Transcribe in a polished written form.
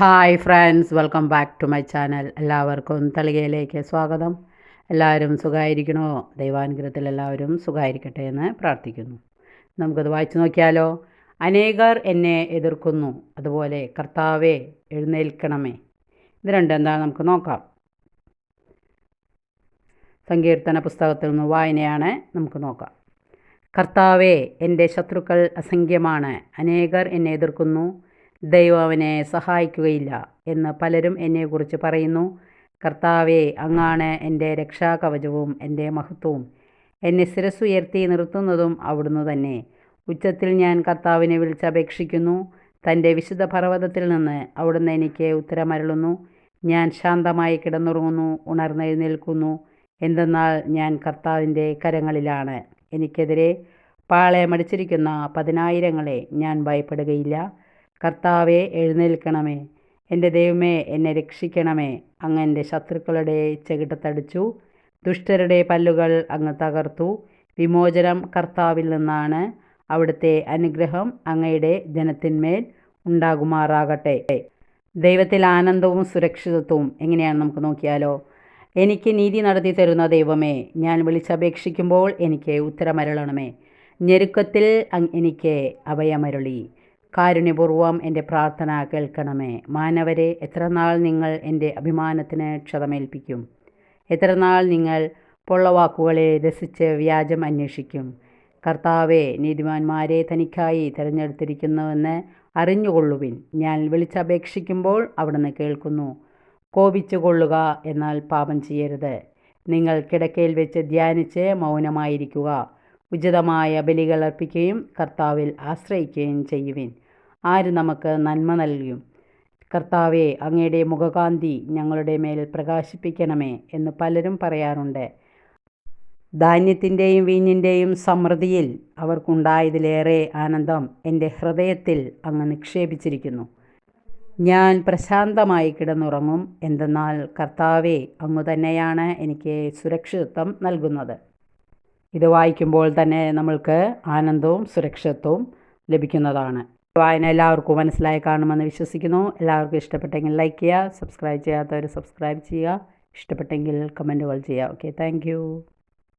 Hi friends, welcome back to my channel. എല്ലാവർക്കും തളികയിലേക്ക് സ്വാഗതം. എല്ലാവരും സുഖമായിരിക്കണോ? ദൈവാനുഗ്രഹത്തിൽ എല്ലാവരും സുഖമായിരിക്കട്ടെ എന്ന് പ്രാർത്ഥിക്കുന്നു. നമുക്കത് വായിച്ചു നോക്കിയാലോ. അനേകർ എന്നെ എതിർക്കുന്നു, അതുപോലെ കർത്താവേ എഴുന്നേൽക്കണമേ. ഇത് രണ്ടും എന്താണ് നമുക്ക് നോക്കാം. സങ്കീർത്തന പുസ്തകത്തിൽ നിന്ന് വായനയാണ്, നമുക്ക് നോക്കാം. കർത്താവേ, എൻ്റെ ശത്രുക്കൾ അസംഖ്യമാണ്, അനേകർ എന്നെ എതിർക്കുന്നു, ദൈവം അവനെ സഹായിക്കുകയില്ല എന്ന് പലരും എന്നെക്കുറിച്ച് പറയുന്നു. കർത്താവേ, അങ്ങാണ് എൻ്റെ രക്ഷാകവചവും എൻ്റെ മഹത്വവും, എന്നെ ശിരസ്സുയർത്തി നിർത്തുന്നതും അവിടുന്ന് തന്നെ. ഉച്ചത്തിൽ ഞാൻ കർത്താവിനെ വിളിച്ചപേക്ഷിക്കുന്നു, തൻ്റെ വിശുദ്ധ പർവ്വതത്തിൽ നിന്ന് അവിടുന്ന് എനിക്ക് ഉത്തരമരുളുന്നു. ഞാൻ ശാന്തമായി കിടന്നുറങ്ങുന്നു, ഉണർന്നെഴുന്നേൽക്കുന്നു, എന്തെന്നാൽ ഞാൻ കർത്താവിൻ്റെ കരങ്ങളിലാണ്. എനിക്കെതിരെ പാളയമടിച്ചിരിക്കുന്ന 10,000 ഞാൻ ഭയപ്പെടുകയില്ല. കർത്താവെ എഴുന്നേൽക്കണമേ, എൻ്റെ ദൈവമേ എന്നെ രക്ഷിക്കണമേ. അങ്ങ് എൻ്റെ ശത്രുക്കളുടെ ചെകിട്ടത്തടിച്ചു, ദുഷ്ടരുടെ പല്ലുകൾ അങ്ങ് തകർത്തു. വിമോചനം കർത്താവിൽ നിന്നാണ്, അവിടുത്തെ അനുഗ്രഹം അങ്ങയുടെ ജനത്തിന്മേൽ ഉണ്ടാകുമാറാകട്ടെ. ദൈവത്തിൽ ആനന്ദവും സുരക്ഷിതത്വവും എങ്ങനെയാണ് നമുക്ക് നോക്കിയാലോ. എനിക്ക് നീതി നടത്തി തരുന്ന ദൈവമേ, ഞാൻ വിളിച്ചപേക്ഷിക്കുമ്പോൾ എനിക്ക് ഉത്തരമരുളണമേ. ഞെരുക്കത്തിൽ എനിക്ക് അഭയമരുളി. കാരുണ്യപൂർവ്വം എൻ്റെ പ്രാർത്ഥന കേൾക്കണമേ. മാനവരെ, എത്രനാൾ നിങ്ങൾ എൻ്റെ അഭിമാനത്തിന് ക്ഷതമേൽപ്പിക്കും? എത്രനാൾ നിങ്ങൾ പൊള്ളവാക്കുകളെ രസിച്ച് വ്യാജം അന്വേഷിക്കും? കർത്താവെ, നീതിമാന്മാരെ തനിക്കായി തിരഞ്ഞെടുത്തിരിക്കുന്നുവെന്ന് അറിഞ്ഞുകൊള്ളുവിൻ. ഞാൻ വിളിച്ചപേക്ഷിക്കുമ്പോൾ അവിടുന്ന് കേൾക്കുന്നു. കോപിച്ചു കൊള്ളുക, എന്നാൽ പാപം ചെയ്യരുത്. നിങ്ങൾ കിടക്കയിൽ വെച്ച് ധ്യാനിച്ച് മൗനമായിരിക്കുക. ഉചിതമായ ബലികൾ അർപ്പിക്കുകയും കർത്താവിൽ ആശ്രയിക്കുകയും ചെയ്യുവിൻ. ആര് നമുക്ക് നന്മ നൽകും? കർത്താവെ, അങ്ങയുടെ മുഖകാന്തി ഞങ്ങളുടെ മേൽ പ്രകാശിപ്പിക്കണമേ എന്ന് പലരും പറയാറുണ്ട്. ധാന്യത്തിൻ്റെയും വീഞ്ഞിൻ്റെയും സമൃദ്ധിയിൽ അവർക്കുണ്ടായതിലേറെ ആനന്ദം എൻ്റെ ഹൃദയത്തിൽ അങ്ങ് നിക്ഷേപിച്ചിരിക്കുന്നു. ഞാൻ പ്രശാന്തമായി കിടന്നുറങ്ങും, എന്തെന്നാൽ കർത്താവെ അങ്ങു തന്നെയാണ് എനിക്ക് സുരക്ഷിതത്വം നൽകുന്നത്. ഇത് വായിക്കുമ്പോൾ തന്നെ നമ്മൾക്ക് ആനന്ദവും സുരക്ഷിതത്വവും ലഭിക്കുന്നതാണ്. വായന എല്ലാവർക്കും മനസ്സിലായി കാണുമെന്ന് വിശ്വസിക്കുന്നു. എല്ലാവർക്കും ഇഷ്ടപ്പെട്ടെങ്കിൽ ലൈക്ക് ചെയ്യുക, സബ്സ്ക്രൈബ് ചെയ്യാത്തവർ സബ്സ്ക്രൈബ് ചെയ്യുക, ഇഷ്ടപ്പെട്ടെങ്കിൽ കമൻറ്റുകൾ ചെയ്യുക. Okay, thank